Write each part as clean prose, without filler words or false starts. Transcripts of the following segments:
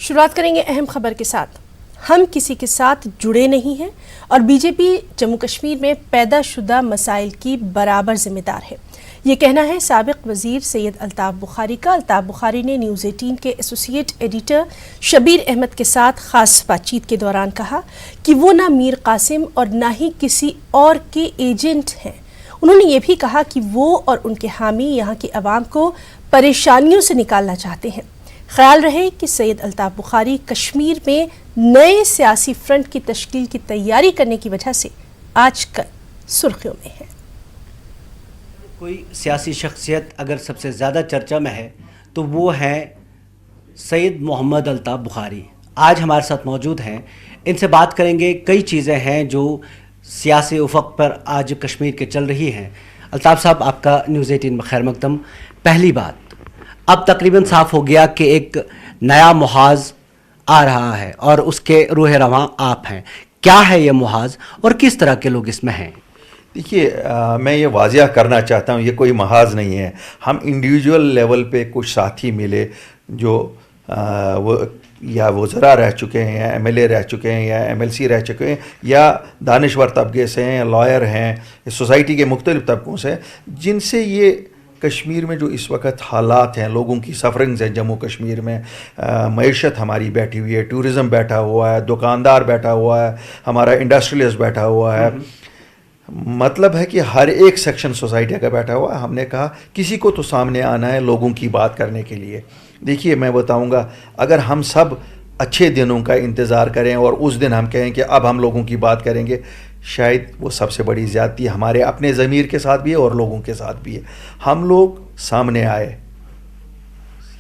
شروعات کریں گے اہم خبر کے ساتھ۔ ہم کسی کے ساتھ جڑے نہیں ہیں اور بی جے پی جموں کشمیر میں پیدا شدہ مسائل کی برابر ذمہ دار ہے، یہ کہنا ہے سابق وزیر سید الطاف بخاری کا۔ الطاف بخاری نے نیوز 18 کے ایسوسیٹ ایڈیٹر شبیر احمد کے ساتھ خاص بات چیت کے دوران کہا کہ وہ نہ میر قاسم اور نہ ہی کسی اور کے ایجنٹ ہیں۔ انہوں نے یہ بھی کہا کہ وہ اور ان کے حامی یہاں کی عوام کو پریشانیوں سے نکالنا چاہتے ہیں۔ خیال رہے کہ سید الطاف بخاری کشمیر میں نئے سیاسی فرنٹ کی تشکیل کی تیاری کرنے کی وجہ سے آج کل سرخیوں میں ہے۔ کوئی سیاسی شخصیت اگر سب سے زیادہ چرچا میں ہے تو وہ ہے سید محمد الطاف بخاری۔ آج ہمارے ساتھ موجود ہیں، ان سے بات کریں گے۔ کئی چیزیں ہیں جو سیاسی افق پر آج کشمیر کے چل رہی ہیں۔ الطاف صاحب، آپ کا نیوز 18 میں خیر مقدم۔ پہلی بات، اب تقریباً صاف ہو گیا کہ ایک نیا محاذ آ رہا ہے اور اس کے روح رواں آپ ہیں۔ کیا ہے یہ محاذ اور کس طرح کے لوگ اس میں ہیں؟ دیکھیے، میں یہ واضح کرنا چاہتا ہوں، یہ کوئی محاذ نہیں ہے۔ ہم انڈیویجول لیول پہ کچھ ساتھی ملے جو وہ یا وزراء رہ چکے ہیں یا ایم ایل اے رہ چکے ہیں یا ایم ایل سی رہ چکے ہیں یا دانشور طبقے سے ہیں یا لائر ہیں، سوسائٹی کے مختلف طبقوں سے، جن سے یہ کشمیر میں جو اس وقت حالات ہیں، لوگوں کی سفرنگز ہیں جموں کشمیر میں، معیشت ہماری بیٹھی ہوئی ہے، ٹورزم بیٹھا ہوا ہے، دکاندار بیٹھا ہوا ہے، ہمارا انڈسٹریلسٹ بیٹھا ہوا ہے، مطلب ہے کہ ہر ایک سیکشن سوسائٹی کا بیٹھا ہوا ہے۔ ہم نے کہا کسی کو تو سامنے آنا ہے لوگوں کی بات کرنے کے لیے۔ دیکھیے، میں بتاؤں گا، اگر ہم سب اچھے دنوں کا انتظار کریں اور اس دن ہم کہیں کہ اب ہم لوگوں کی بات کریں گے، شاید وہ سب سے بڑی زیادتی ہمارے اپنے ضمیر کے ساتھ بھی ہے اور لوگوں کے ساتھ بھی ہے۔ ہم لوگ سامنے آئے،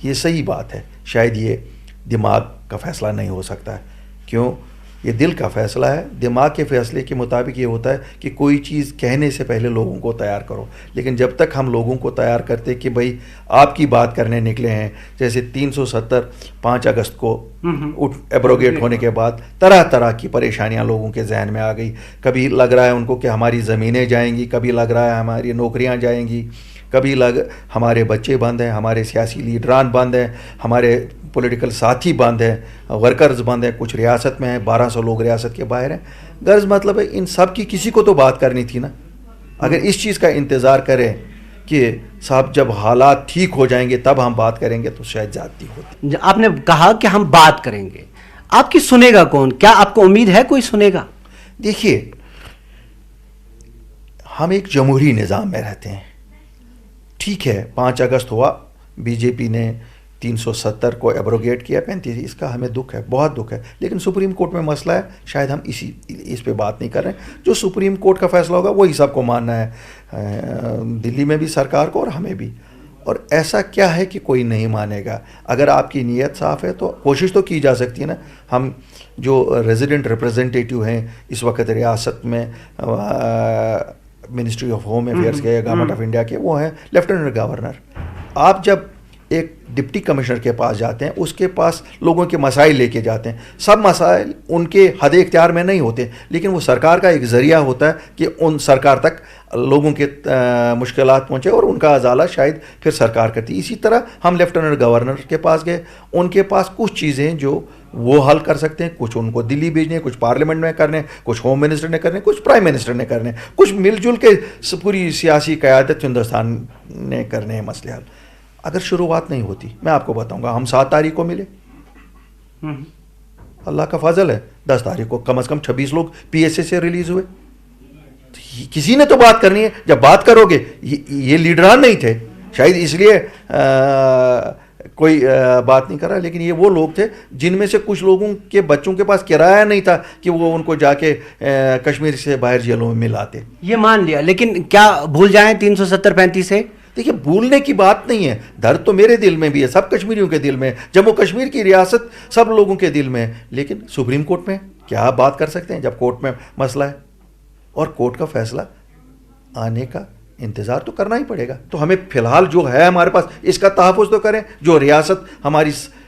یہ صحیح بات ہے، شاید یہ دماغ کا فیصلہ نہیں ہو سکتا ہے۔ کیوں؟ یہ دل کا فیصلہ ہے۔ دماغ کے فیصلے کے مطابق یہ ہوتا ہے کہ کوئی چیز کہنے سے پہلے لوگوں کو تیار کرو، لیکن جب تک ہم لوگوں کو تیار کرتے کہ بھائی آپ کی بات کرنے نکلے ہیں، جیسے 370 5 اگست کو ایبروگیٹ ہونے کے بعد طرح طرح کی پریشانیاں لوگوں کے ذہن میں آ گئی۔ کبھی لگ رہا ہے ان کو کہ ہماری زمینیں جائیں گی، کبھی لگ رہا ہے ہماری نوکریاں جائیں گی، کبھی ہمارے بچے بند ہیں، ہمارے سیاسی لیڈران بند ہیں، ہمارے پولیٹیکل ساتھی بند ہیں، ورکرز بند ہیں، کچھ ریاست میں ہیں، 1200 لوگ ریاست کے باہر ہیں۔ غرض مطلب ہے ان سب کی کسی کو تو بات کرنی تھی نا۔ اگر اس چیز کا انتظار کریں کہ صاحب جب حالات ٹھیک ہو جائیں گے تب ہم بات کریں گے، تو شاید زیادتی ہوتی۔ آپ نے کہا کہ ہم بات کریں گے، آپ کی سنے گا کون؟ کیا آپ کو امید ہے کوئی سنے گا؟ دیکھیے، ہم ایک جمہوری نظام میں رہتے ہیں، ٹھیک ہے، 5 اگست ہوا، بی جے پی نے 370 کو ایبروگیٹ کیا، 35، اس کا ہمیں دکھ ہے، بہت دکھ ہے، لیکن سپریم کورٹ میں مسئلہ ہے، شاید ہم اس پہ بات نہیں کر رہے ہیں۔ جو سپریم کورٹ کا فیصلہ ہوگا وہی سب کو ماننا ہے، دلی میں بھی سرکار کو اور ہمیں بھی۔ اور ایسا کیا ہے کہ کوئی نہیں مانے گا؟ اگر آپ کی نیت صاف ہے تو کوشش تو کی جا سکتی ہے نا۔ ہم جو ریزیڈنٹ ریپریزنٹیٹیو ہیں اس وقت ریاست میں، منسٹری آف ہوم افیئرس کے، گورنمنٹ آف انڈیا کے، وہ ہیں لیفٹیننٹ گورنر۔ آپ جب ایک ڈپٹی کمشنر کے پاس جاتے ہیں، اس کے پاس لوگوں کے مسائل لے کے جاتے ہیں، سب مسائل ان کے حد اختیار میں نہیں ہوتے، لیکن وہ سرکار کا ایک ذریعہ ہوتا ہے کہ ان سرکار تک لوگوں کے مشکلات پہنچے اور ان کا ازالہ شاید پھر سرکار کرتی۔ اسی طرح ہم لیفٹیننٹ گورنر کے پاس گئے، ان کے پاس کچھ چیزیں جو وہ حل کر سکتے ہیں، کچھ ان کو دلی بھیجنے، کچھ پارلیمنٹ میں کرنے، کچھ ہوم منسٹر نے کرنے، کچھ پرائم منسٹر نے کرنے، کچھ مل جل کے پوری سیاسی قیادت ہندوستان نے کرنے ہیں مسئلے حل۔ اگر شروعات نہیں ہوتی، میں آپ کو بتاؤں گا، ہم 7 تاریخ کو ملے، اللہ کا فضل ہے، 10 تاریخ کو کم از کم 26 لوگ پی ایس اے سے ریلیز ہوئے۔ کسی نے تو بات کرنی ہے، جب بات کرو گے، یہ لیڈران نہیں تھے، شاید اس لیے کوئی بات نہیں کر رہا، لیکن یہ وہ لوگ تھے جن میں سے کچھ لوگوں کے بچوں کے پاس کرایہ نہیں تھا کہ وہ ان کو جا کے کشمیر سے باہر جیلوں میں ملاتے۔ یہ مان لیا، لیکن کیا بھول جائیں 370 35 سے؟ دیکھیے، بھولنے کی بات نہیں ہے، درد تو میرے دل میں بھی ہے، سب کشمیریوں کے دل میں، جموں کشمیر کی ریاست سب لوگوں کے دل میں ہے، لیکن سپریم کورٹ میں کیا بات کر سکتے ہیں جب کورٹ میں مسئلہ ہے؟ اور کورٹ کا فیصلہ آنے کا انتظار تو کرنا ہی پڑے گا۔ تو ہمیں فی الحال جو ہے ہمارے پاس، اس کا تحفظ تو کریں۔ جو ریاست ہماری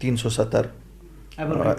370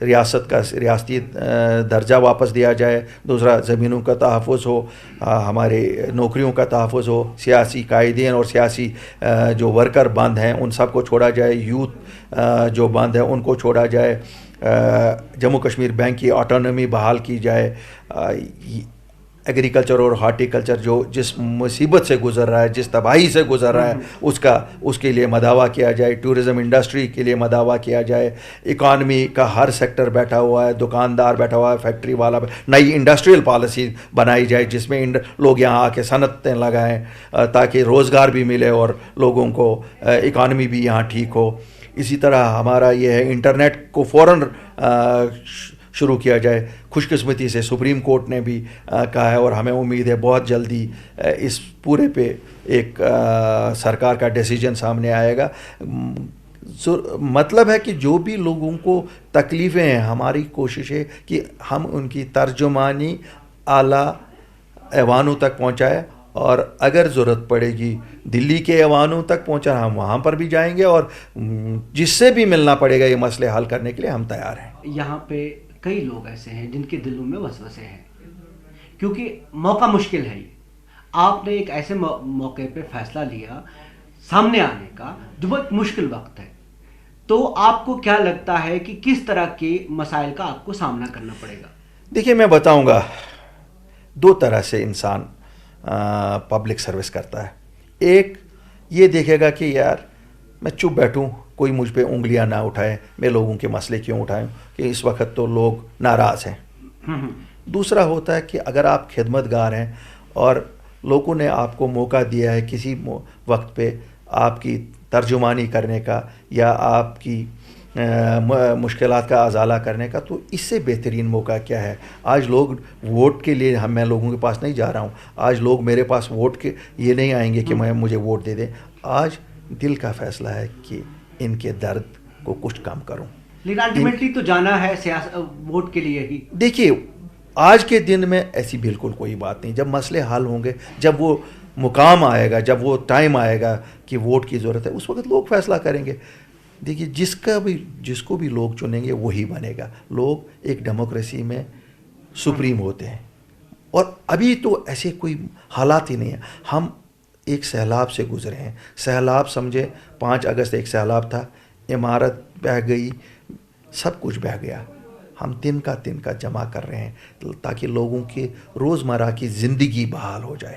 ریاست کا ریاستی درجہ واپس دیا جائے, دوسرا زمینوں کا تحفظ ہو, ہمارے نوکریوں کا تحفظ ہو, سیاسی قائدین اور سیاسی جو ورکر بند ہیں ان سب کو چھوڑا جائے, یوتھ جو بند ہیں ان کو چھوڑا جائے, جموں کشمیر بینک کی آٹونومی بحال کی جائے, ایگریکلچر اور ہارٹیکلچر جو جس مصیبت سے گزر رہا ہے, جس تباہی سے گزر رہا ہے اس کے لیے مداوع کیا جائے, ٹورزم انڈسٹری کے لیے مداوع کیا جائے, اکانومی کا ہر سیکٹر بیٹھا ہوا ہے, دکاندار بیٹھا ہوا ہے, فیکٹری والا, نئی انڈسٹریل پالیسی بنائی جائے جس میں لوگ یہاں آ کے صنعتیں لگائیں تاکہ روزگار بھی ملے اور لوگوں کو اکانومی بھی یہاں ٹھیک ہو. اسی طرح ہمارا یہ ہے انٹرنیٹ کو فوراً شروع کیا جائے. خوش قسمتی سے سپریم کورٹ نے بھی کہا ہے اور ہمیں امید ہے بہت جلدی اس پورے پہ ایک سرکار کا ڈیسیجن سامنے آئے گا. مطلب ہے کہ جو بھی لوگوں کو تکلیفیں ہیں, ہماری کوشش ہے کہ ہم ان کی ترجمانی اعلیٰ ایوانوں تک پہنچائیں, اور اگر ضرورت پڑے گی دلی کے ایوانوں تک پہنچا ہم وہاں پر بھی جائیں گے, اور جس سے بھی ملنا پڑے گا یہ مسئلے حل کرنے کے لیے ہم تیار ہیں. یہاں پہ کئی لوگ ایسے ہیں جن کے دلوں میں وسوسے ہیں, کیونکہ موقع مشکل ہے. آپ نے ایک ایسے موقع پہ فیصلہ لیا سامنے آنے کا جو بہت مشکل وقت ہے, تو آپ کو کیا لگتا ہے کہ کس طرح کے مسائل کا آپ کو سامنا کرنا پڑے گا؟ دیکھیے میں بتاؤں گا, دو طرح سے انسان پبلک سروس کرتا ہے. ایک یہ دیکھے گا کہ یار میں چپ بیٹھوں, کوئی مجھ پہ انگلیاں نہ اٹھائے, میں لوگوں کے مسئلے کیوں اٹھائیں کہ اس وقت تو لوگ ناراض ہیں. دوسرا ہوتا ہے کہ اگر آپ خدمت گار ہیں اور لوگوں نے آپ کو موقع دیا ہے کسی وقت پہ آپ کی ترجمانی کرنے کا یا آپ کی مشکلات کا ازالہ کرنے کا, تو اس سے بہترین موقع کیا ہے. آج لوگ ووٹ کے لیے میں لوگوں کے پاس نہیں جا رہا ہوں, آج لوگ میرے پاس ووٹ کے یہ نہیں آئیں گے کہ مجھے ووٹ دے دیں. آج دل کا فیصلہ ہے کہ ان کے درد کو کچھ کم کروں. لیکن الٹیمیٹلی تو جانا ہے ووٹ کے لیے ہی. دیکھیے آج کے دن میں ایسی بالکل کوئی بات نہیں. جب مسئلے حل ہوں گے, جب وہ مقام آئے گا, جب وہ ٹائم آئے گا کہ ووٹ کی ضرورت ہے, اس وقت لوگ فیصلہ کریں گے. دیکھیے جس کو بھی لوگ چنیں گے وہی بنے گا. لوگ ایک ڈیموکریسی میں سپریم ہوتے ہیں, اور ابھی تو ایسے کوئی حالات ہی نہیں ہیں. ہم ایک سیلاب سے گزرے ہیں. سیلاب سمجھے 5 اگست ایک سیلاب تھا, عمارت بہہ گئی, سب کچھ بہہ گیا. ہم دن کا جمع کر رہے ہیں تاکہ لوگوں کی روزمرہ کی زندگی بحال ہو جائے,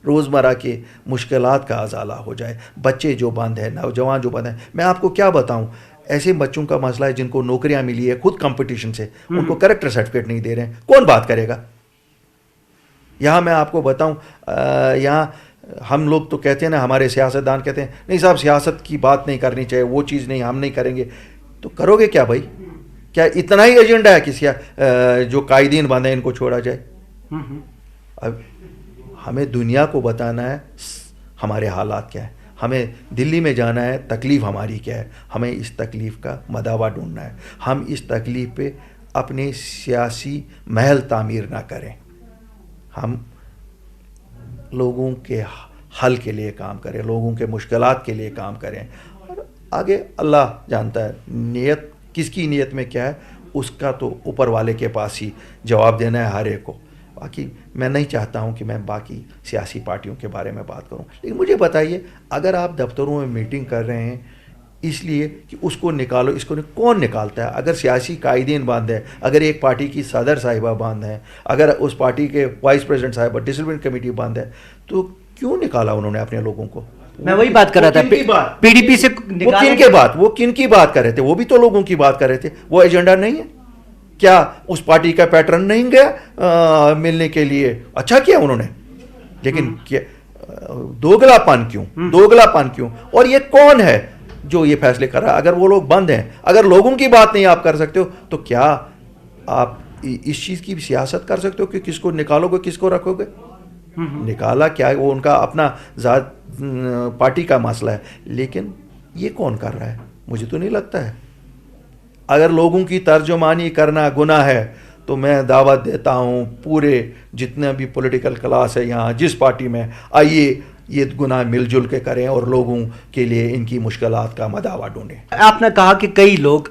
روزمرہ کے مشکلات کا ازالہ ہو جائے. بچے جو بند ہیں, نوجوان جو بند ہیں, میں آپ کو کیا بتاؤں, ایسے بچوں کا مسئلہ ہے جن کو نوکریاں ملی ہے خود کمپٹیشن سے, ان کو کریکٹر سرٹیفکیٹ نہیں دے رہے ہیں. کون بات کرے گا؟ یہاں میں آپ کو بتاؤں, یہاں ہم لوگ تو کہتے ہیں نا, ہمارے سیاستدان کہتے ہیں نہیں صاحب سیاست کی بات نہیں کرنی چاہیے, وہ چیز نہیں, ہم نہیں کریں گے. تو کرو گے کیا بھائی؟ کیا اتنا ہی ایجنڈا ہے کہ جو قائدین بندے ان کو چھوڑا جائے؟ اب ہمیں دنیا کو بتانا ہے ہمارے حالات کیا ہے, ہمیں دلی میں جانا ہے تکلیف ہماری کیا ہے, ہمیں اس تکلیف کا مداوع ڈھونڈنا ہے. ہم اس تکلیف پہ اپنی سیاسی محل تعمیر نہ کریں, ہم لوگوں کے حل کے لیے کام کریں, لوگوں کے مشکلات کے لیے کام کریں, اور آگے اللہ جانتا ہے نیت کس کی نیت میں کیا ہے, اس کا تو اوپر والے کے پاس ہی جواب دینا ہے ہر ایک کو. باقی میں نہیں چاہتا ہوں کہ میں باقی سیاسی پارٹیوں کے بارے میں بات کروں, لیکن مجھے بتائیے اگر آپ دفتروں میں میٹنگ کر رہے ہیں اس لیے کہ اس کو نکالو, اس کو کون نکالتا ہے؟ اگر سیاسی قائدین باندھ ہیں, اگر ایک پارٹی کی صدر صاحبہ باندھ ہیں, اگر اس پارٹی کے وائس پریزیڈنٹ صاحبہ ڈسپلن کمیٹی باندھ ہے, تو کیوں نکالا انہوں نے اپنے لوگوں کو؟ میں وہی بات کر رہا تھا, پی ڈی پی سے وہ کن کی بات کر رہے تھے؟ وہ بھی تو لوگوں کی بات کر رہے تھے. وہ ایجنڈا نہیں ہے کیا؟ اس پارٹی کا پیٹرن نہیں گیا ملنے کے لیے؟ اچھا کیا انہوں نے, لیکن دوگلا پن کیوں؟ اور یہ کون ہے جو یہ فیصلے کر رہا ہے؟ اگر وہ لوگ بند ہیں, اگر لوگوں کی بات نہیں آپ کر سکتے ہو, تو کیا آپ اس چیز کی سیاست کر سکتے ہو کہ کس کو نکالو گے کس کو رکھو گے؟ نکالا کیا, وہ ان کا اپنا ذات پارٹی کا مسئلہ ہے, لیکن یہ کون کر رہا ہے؟ مجھے تو نہیں لگتا ہے. اگر لوگوں کی ترجمانی کرنا گناہ ہے تو میں دعوت دیتا ہوں پورے جتنے بھی پولیٹیکل کلاس ہے یہاں جس پارٹی میں, آئیے یہ گناہ مل جل کے کریں اور لوگوں کے لیے ان کی مشکلات کا مداوع ڈھونڈیں. آپ نے کہا کہ کئی لوگ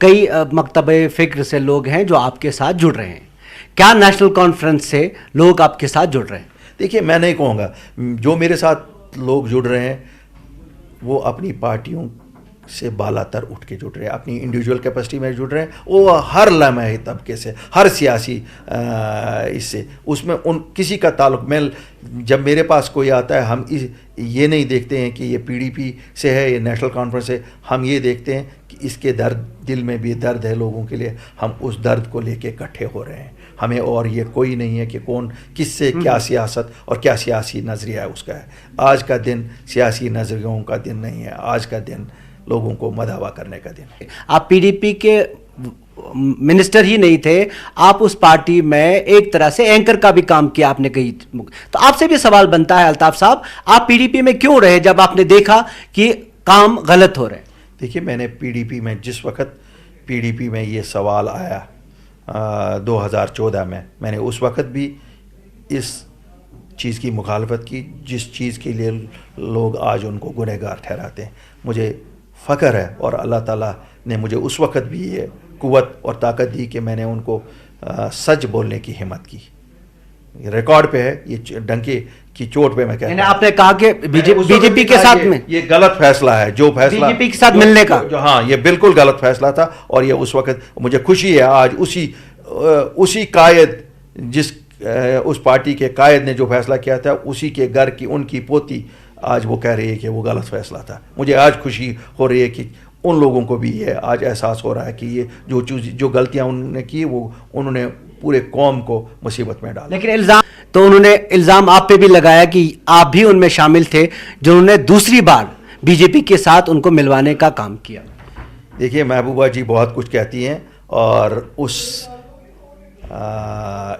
کئی مکتب فکر سے لوگ ہیں جو آپ کے ساتھ جڑ رہے ہیں. کیا نیشنل کانفرنس سے لوگ آپ کے ساتھ جڑ رہے ہیں؟ دیکھیے میں نہیں کہوں گا جو میرے ساتھ لوگ جڑ رہے ہیں وہ اپنی پارٹیوں سے بالا تر اٹھ کے جڑ رہے ہیں, اپنی انڈیویجول کیپیسٹی میں جڑ رہے ہیں. وہ ہر لمحے طبقے سے, ہر سیاسی اس سے, اس میں ان کسی کا تعلق, میں جب میرے پاس کوئی آتا ہے ہم یہ نہیں دیکھتے ہیں کہ یہ پی ڈی پی سے ہے, یہ نیشنل کانفرنس ہے, ہم یہ دیکھتے ہیں کہ اس کے درد, دل میں بھی درد ہے لوگوں کے لیے, ہم اس درد کو لے کے اکٹھے ہو رہے ہیں. ہمیں اور یہ کوئی نہیں ہے کہ کون کس سے کیا سیاست اور کیا سیاسی نظریہ ہے اس کا ہے. آج کا دن سیاسی نظریوں کا دن نہیں ہے, آج کا دن لوگوں کو مداوا کرنے کا دن ہے. آپ پی ڈی پی کے منسٹر ہی نہیں تھے, آپ اس پارٹی میں ایک طرح سے اینکر کا بھی کام کیا آپ نے کہی, تو آپ سے بھی سوال بنتا ہے الطاف صاحب, آپ پی ڈی پی میں کیوں رہے جب آپ نے دیکھا کہ کام غلط ہو رہے ہیں؟ دیکھیے میں نے پی ڈی پی میں, جس وقت پی ڈی پی میں یہ سوال آیا 2014 میں نے اس وقت بھی اس چیز کی مخالفت کی جس چیز کے لیے لوگ آج ان کو گنہگار ٹھہراتے ہیں. مجھے فخر ہے اور اللہ تعالیٰ نے مجھے اس وقت بھی یہ قوت اور طاقت دی کہ میں نے ان کو سچ بولنے کی ہمت کی. ریکارڈ پہ ہے, یہ ڈنکے کی چوٹ پہ میں کہتا ہوں. آپ نے کہا کہ بی جے پی کے ساتھ میں یہ غلط فیصلہ ہے, جو فیصلہ بی جے پی کے ساتھ ملنے کا, ہاں یہ بالکل غلط فیصلہ تھا. اور یہ اس وقت مجھے خوشی ہے آج اسی قائد, جس اس پارٹی کے قائد نے جو فیصلہ کیا تھا, اسی کے گھر کی ان کی پوتی آج وہ کہہ رہی ہے کہ وہ غلط فیصلہ تھا. مجھے آج خوشی ہو رہی ہے کہ ان لوگوں کو بھی یہ آج احساس ہو رہا ہے کہ یہ جو غلطیاں انہوں نے کی وہ انہوں نے پورے قوم کو مصیبت میں ڈالا. لیکن انہوں نے الزام آپ پہ بھی لگایا کہ آپ بھی ان میں شامل تھے جنہوں نے دوسری بار بی جے پی کے ساتھ ان کو ملوانے کا کام کیا. دیکھیے محبوبہ جی بہت کچھ کہتی ہیں, اور اس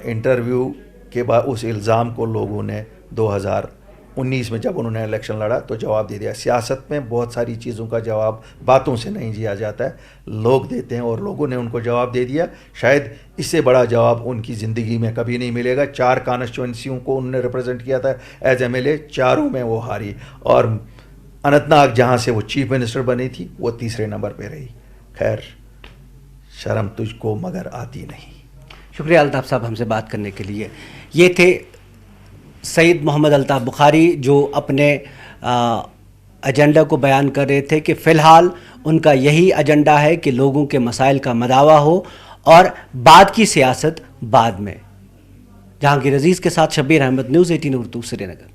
انٹرویو کے بعد اس الزام کو لوگوں نے 2019 میں جب انہوں نے الیکشن لڑا تو جواب دے دیا. سیاست میں بہت ساری چیزوں کا جواب باتوں سے نہیں دیا جاتا ہے, لوگ دیتے ہیں, اور لوگوں نے ان کو جواب دے دیا. شاید اس سے بڑا جواب ان کی زندگی میں کبھی نہیں ملے گا. 4 کانسٹیچوئنسیوں کو انہوں نے ریپرزینٹ کیا تھا ایز ایم ایل اے, 4 میں وہ ہاری, اور اننت ناگ جہاں سے وہ چیف منسٹر بنی تھی وہ 3 نمبر پہ رہی. خیر شرم تجھ کو مگر آتی نہیں. شکریہ الطاف صاحب ہم سے بات کرنے کے لیے. یہ تھے سید محمد الطاف بخاری جو اپنے ایجنڈا کو بیان کر رہے تھے کہ فی الحال ان کا یہی ایجنڈا ہے کہ لوگوں کے مسائل کا مداوا ہو اور بعد کی سیاست بعد میں. جہانگیر عزیز کے ساتھ شبیر احمد, نیوز 18 اردو, سری نگر.